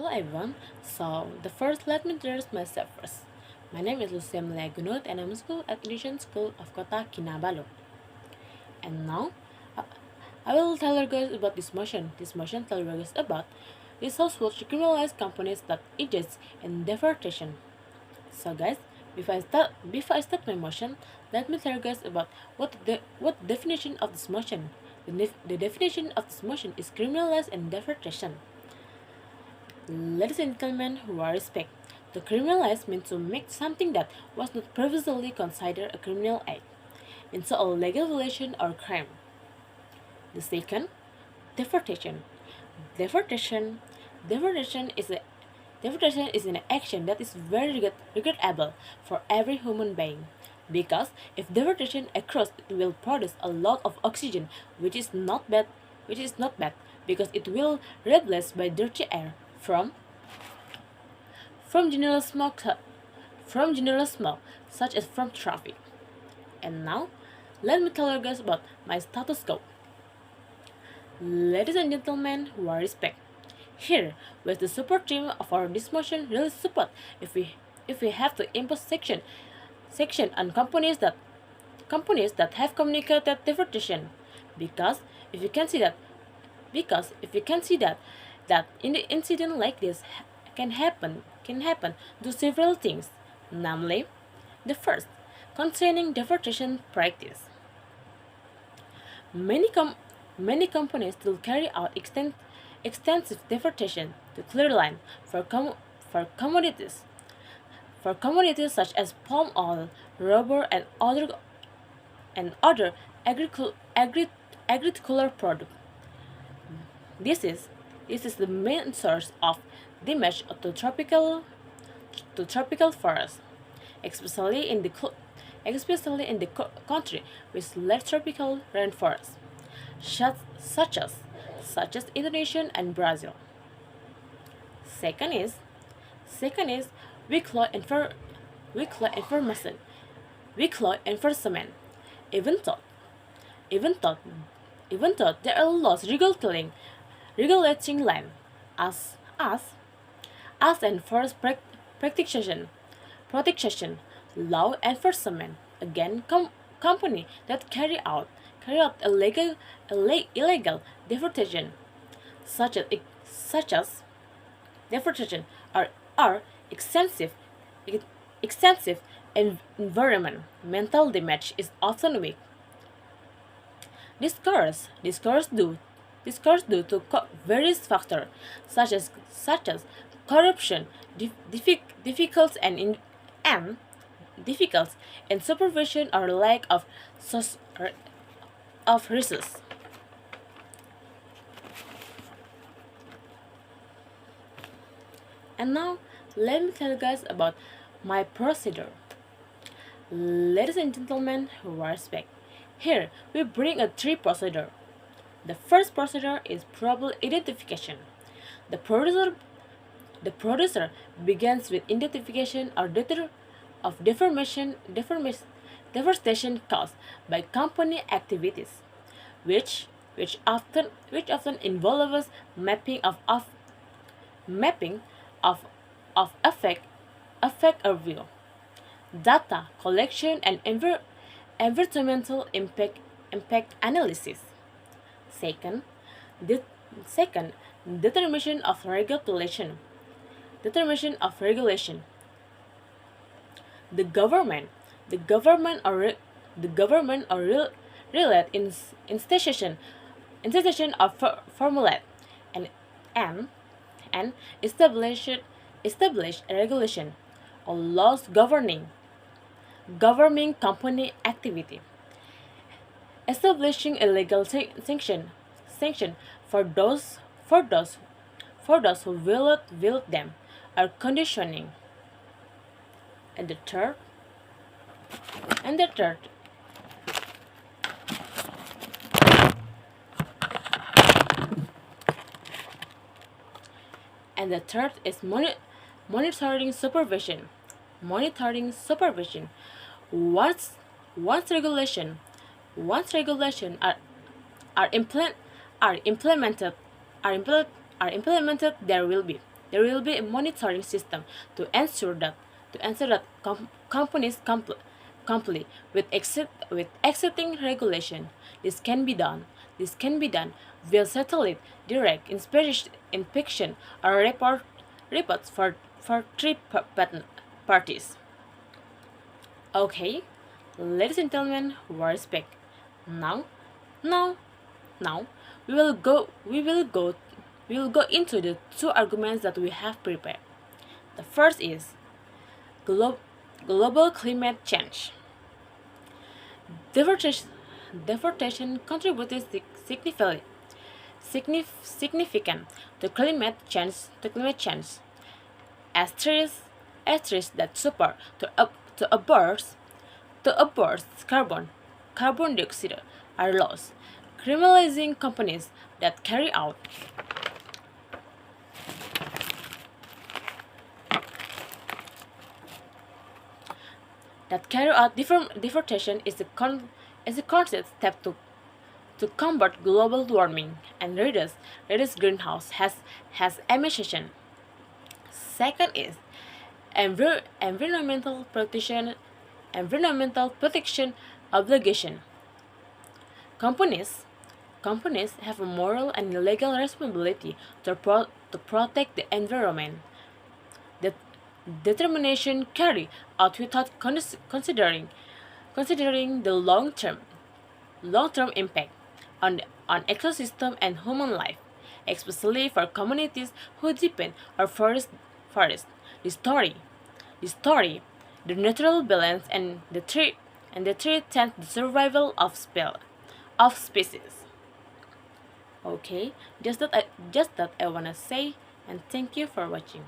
Hello everyone. Let me introduce myself first. My name is Lucia Emilia Gunut and I'm a school at Indonesian School of Kota Kinabalu. And now, I I will tell you guys about this motion. This motion tells you guys about this house will criminalize companies that engage in deforestation. So guys, before I start my motion, let me tell you guys about what definition of this motion. The definition of this motion is criminalize and deforestation. Ladies and gentlemen who are respect, to criminalize means to make something that was not previously considered a criminal act into a legal violation or crime. The second, deforestation. Deforestation, deforestation is a deforestation is an action that is very regrettable for every human being, because if deforestation occurs, it will produce a lot of oxygen, which is not bad because it will replaced by dirty air from general smoke such as from traffic. And now, let me tell you guys about my status quo. Ladies and gentlemen who are respect, here with the support team of our this motion really support if we have to impose section on companies that have communicated deforestation, because if you can see that that in the incident like this can happen to several things, namely, the first, concerning deforestation practice. Many many companies still carry out extensive deforestation to clear land for commodities such as palm oil, rubber, and other agricultural products. This is the main source of damage to tropical forests, especially in the country with less tropical rainforests, such as Indonesia and Brazil. Second is second is weak law enfor- weak law enforcement. Weak law enforcement. Even though even though even though there are laws regulating land, as as and forest protection, law enforcement again company that carry out illegal deforestation, such as deforestation are extensive extensive environmental damage is often weak. Discourse due to various factors such as corruption, difficulties and difficulties in supervision or lack of resources. And now, let me tell you guys about my procedure. Ladies and gentlemen who are respect, here we bring a three procedure. The first procedure is probable identification. The producer the producer begins with identification or of deforestation caused by company activities, which which often involves mapping of effect review, data collection, and environmental impact analysis. Second, de- second, determination of regulation. Determination of regulation. The government, the government or re- the government or real relate in institution of formulate and and and establish a regulation or laws governing company activity, establishing a legal sanction for those who violate them, or conditioning. And the third and the third and the third is monitoring supervision. Monitoring supervision. Once once regulation once regulation are implement are implemented are implemented there will be. there will be a monitoring system to ensure that companies comply with existing regulation. This can be done. This can be done via satellite, direct inspection, or reports for parties. Okay, ladies and gentlemen, where's back? Now, now, now, we will go into the two arguments that we have prepared. The first is glo- global climate change. Deforestation, deforestation contributed significant to climate change as trees that support to absorb carbon dioxide are lost, criminalizing companies that carry out deforestation is a constant step to combat global warming and reduce greenhouse has emission. Second is envir- environmental protection environmental protection obligation. Companies companies have a moral and legal responsibility to protect the environment. The determination carry out without considering the long-term impact on ecosystem and human life, especially for communities who depend on forest. The story, the story, the natural balance and the tree tends the survival of species. Okay, just that I wanna say, and thank you for watching.